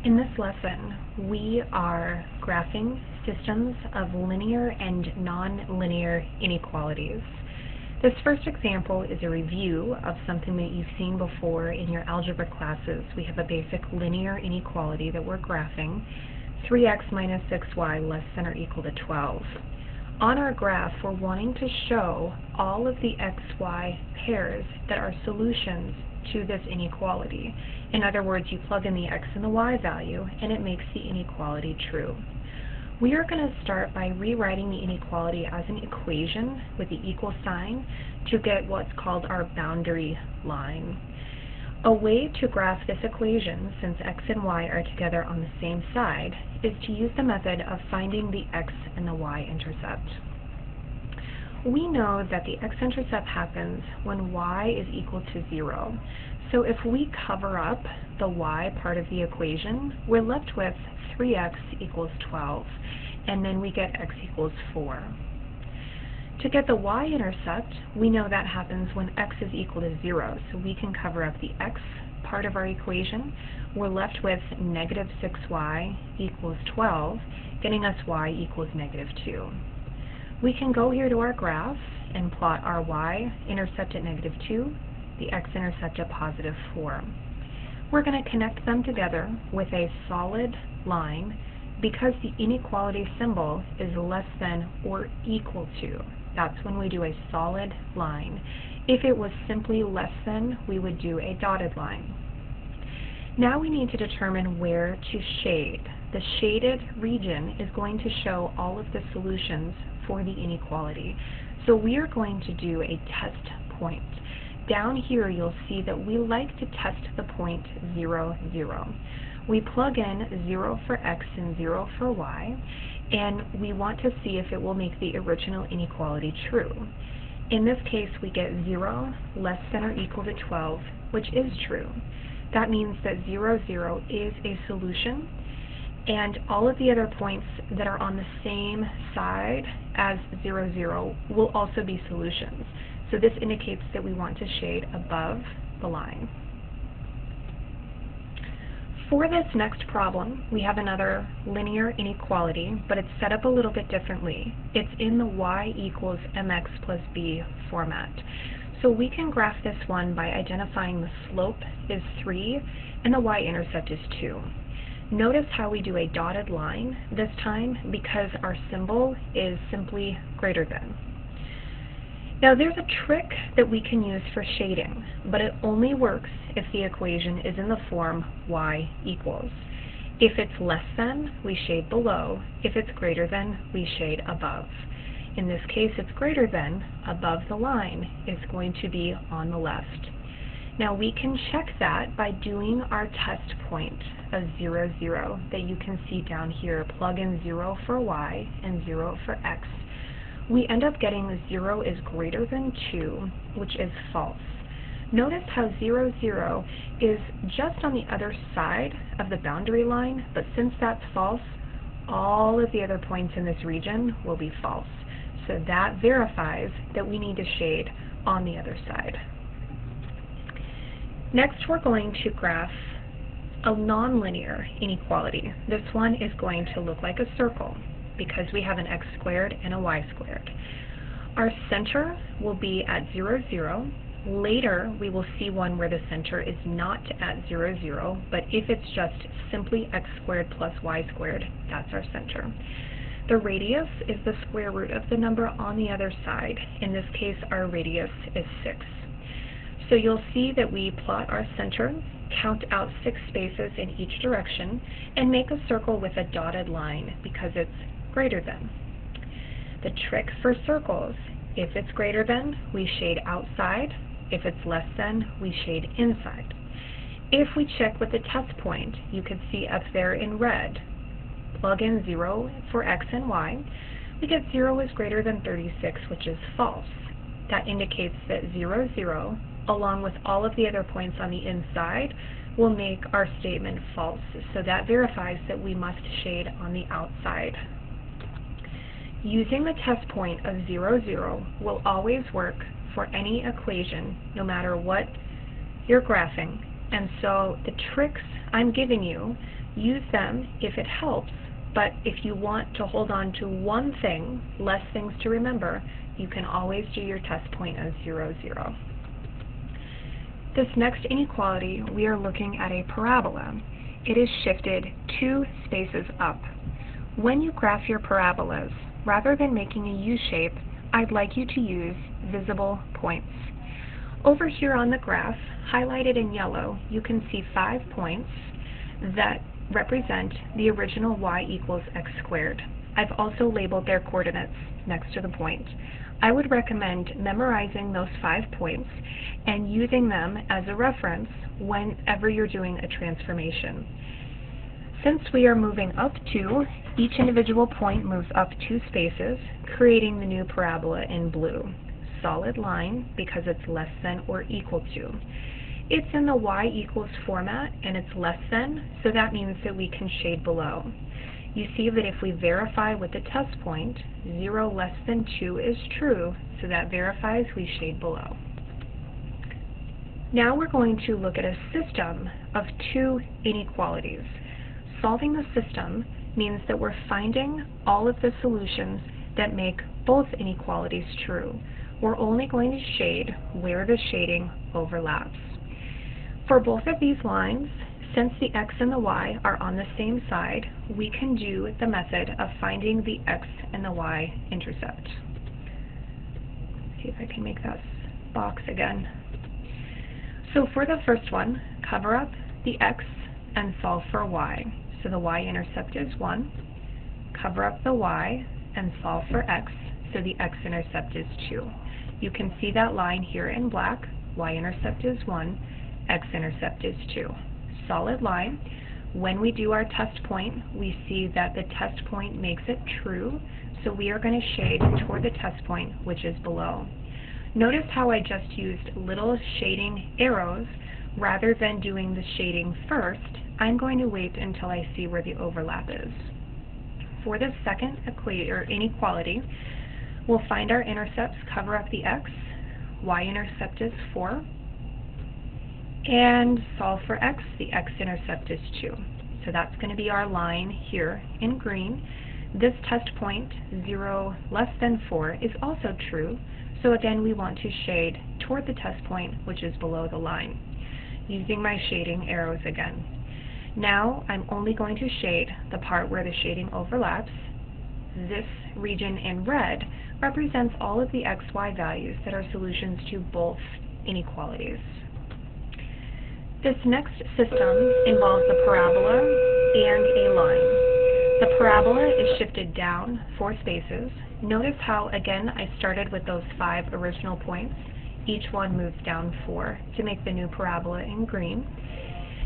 In this lesson, we are graphing systems of linear and nonlinear inequalities. This first example is a review of something that you've seen before in your algebra classes. We have a basic linear inequality that we're graphing, 3x minus 6y less than or equal to 12. On our graph, we're wanting to show all of the xy pairs that are solutions to this inequality. In other words, you plug in the x and the y value, and it makes the inequality true. We are going to start by rewriting the inequality as an equation with the equal sign to get what's called our boundary line. A way to graph this equation, since x and y are together on the same side, is to use the method of finding the x and the y-intercept. We know that the x-intercept happens when y is equal to 0. So if we cover up the y part of the equation, we're left with 3x equals 12, and then we get x equals 4. To get the y-intercept, we know that happens when x is equal to 0, so we can cover up the x part of our equation. We're left with negative 6y equals 12, getting us y equals negative 2. We can go here to our graph and plot our y-intercept at negative 2, the x-intercept at positive 4. We're going to connect them together with a solid line because the inequality symbol is less than or equal to. That's when we do a solid line. If it was simply less than, we would do a dotted line. Now we need to determine where to shade. The shaded region is going to show all of the solutions for the inequality. So we are going to do a test point. Down here you'll see that we like to test the point 0, 0. We plug in 0 for x and 0 for y, and we want to see if it will make the original inequality true. In this case, we get 0 less than or equal to 12, which is true. That means that 0, 0 is a solution, and all of the other points that are on the same side as 0, 0 will also be solutions. So this indicates that we want to shade above the line. For this next problem, we have another linear inequality, but it's set up a little bit differently. It's in the y equals mx plus b format. So we can graph this one by identifying the slope is 3 and the y-intercept is 2. Notice how we do a dotted line this time because our symbol is simply greater than. Now there's a trick that we can use for shading, but it only works if the equation is in the form y equals. If it's less than, we shade below. If it's greater than, we shade above. In this case, it's greater than, above the line is going to be on the left. Now we can check that by doing our test point of 0, 0 that you can see down here. Plug in 0 for y and 0 for x. We end up getting 0 is greater than 2, which is false. Notice how 0, 0 is just on the other side of the boundary line, but since that's false, all of the other points in this region will be false. So that verifies that we need to shade on the other side. Next, we're going to graph a nonlinear inequality. This one is going to look like a circle because we have an x squared and a y squared. Our center will be at 0, 0. Later, we will see one where the center is not at 0, 0, but if it's just simply x squared plus y squared, that's our center. The radius is the square root of the number on the other side. In this case, our radius is 6. So you'll see that we plot our center, count out 6 spaces in each direction, and make a circle with a dotted line because it's greater than. The trick for circles, if it's greater than, we shade outside. If it's less than, we shade inside. If we check with the test point, you can see up there in red, plug in 0 for x and y, we get 0 is greater than 36, which is false. That indicates that 0, 0, along with all of the other points on the inside, will make our statement false. So that verifies that we must shade on the outside. Using the test point of 0, 0 will always work for any equation, no matter what you're graphing. And so the tricks I'm giving you. Use them if it helps, but if you want to hold on to one thing, less things to remember, you can always do your test point as 0, 0. This next inequality, we are looking at a parabola. It is shifted 2 spaces up. When you graph your parabolas, rather than making a U shape, I'd like you to use visible points. Over here on the graph, highlighted in yellow, you can see 5 points that represent the original y equals x squared. I've also labeled their coordinates next to the point. I would recommend memorizing those 5 points and using them as a reference whenever you're doing a transformation. Since we are moving up 2, each individual point moves up 2 spaces, creating the new parabola in blue. Solid line because it's less than or equal to. It's in the y equals format and it's less than, so that means that we can shade below. You see that if we verify with the test point, 0 less than 2 is true, so that verifies we shade below. Now we're going to look at a system of 2 inequalities. Solving the system means that we're finding all of the solutions that make both inequalities true. We're only going to shade where the shading overlaps. For both of these lines, since the x and the y are on the same side, we can do the method of finding the x and the y intercept. See if I can make that box again. So for the first one, cover up the x and solve for y. So the y-intercept is 1. Cover up the y and solve for x, so the x-intercept is 2. You can see that line here in black. Y-intercept is 1, x-intercept is 2. Solid line. When we do our test point, we see that the test point makes it true, so we are going to shade toward the test point, which is below. Notice how I just used little shading arrows rather than doing the shading first. I'm going to wait until I see where the overlap is. For the second inequality, we'll find our intercepts, cover up the x, y-intercept is 4, and solve for x, the x-intercept is 2. So that's going to be our line here in green. This test point, 0 less than 4, is also true, so again we want to shade toward the test point, which is below the line, using my shading arrows again. Now I'm only going to shade the part where the shading overlaps. This region in red represents all of the x, y values that are solutions to both inequalities. This next system involves a parabola and a line. The parabola is shifted down 4 spaces. Notice how, again, I started with those 5 original points. Each one moves down 4 to make the new parabola in green.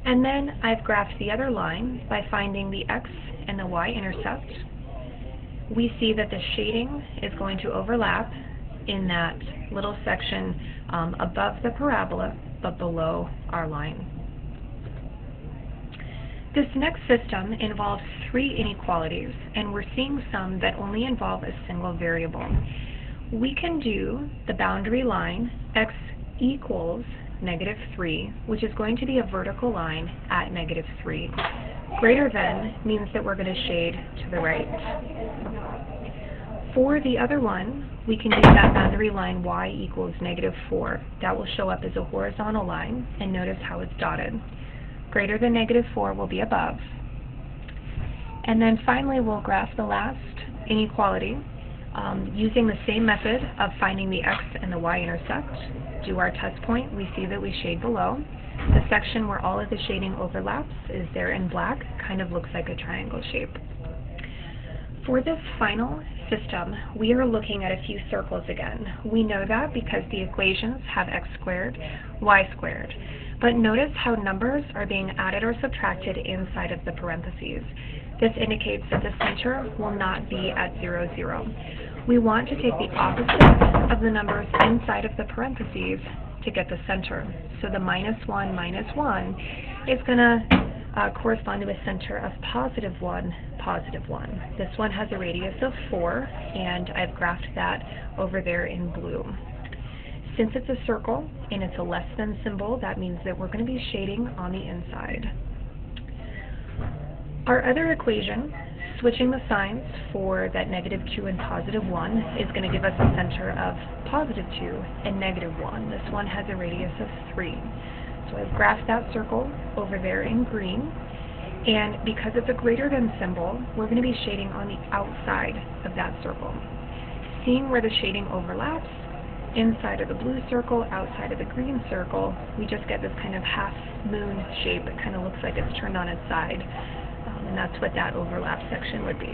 And then I've graphed the other line by finding the x and the y-intercept. We see that the shading is going to overlap in that little section above the parabola, but below our line. This next system involves 3 inequalities, and we're seeing some that only involve a single variable. We can do the boundary line x equals -3, which is going to be a vertical line at -3. Greater than means that we're going to shade to the right. For the other one, we can use that boundary line y equals -4. That will show up as a horizontal line, and notice how it's dotted. Greater than -4 will be above. And then finally we'll graph the last inequality using the same method of finding the x and the y-intercept. Do our test point, we see that we shade below. The section where all of the shading overlaps is there in black, kind of looks like a triangle shape. For this final system, we are looking at a few circles again. We know that because the equations have x squared, y squared. But notice how numbers are being added or subtracted inside of the parentheses. This indicates that the center will not be at 0, 0. We want to take the opposite of the numbers inside of the parentheses to get the center. So the -1, -1 is going to correspond to a center of +1, +1. This one has a radius of 4, and I've graphed that over there in blue. Since it's a circle and it's a less than symbol, that means that we're going to be shading on the inside. Our other equation, switching the signs for that negative 2 and positive 1, is going to give us a center of positive 2 and negative 1. This one has a radius of 3. So I've graphed that circle over there in green, and because it's a greater than symbol, we're going to be shading on the outside of that circle. Seeing where the shading overlaps, inside of the blue circle, outside of the green circle, we just get this kind of half moon shape. It kind of looks like it's turned on its side. And that's what that overlap section would be.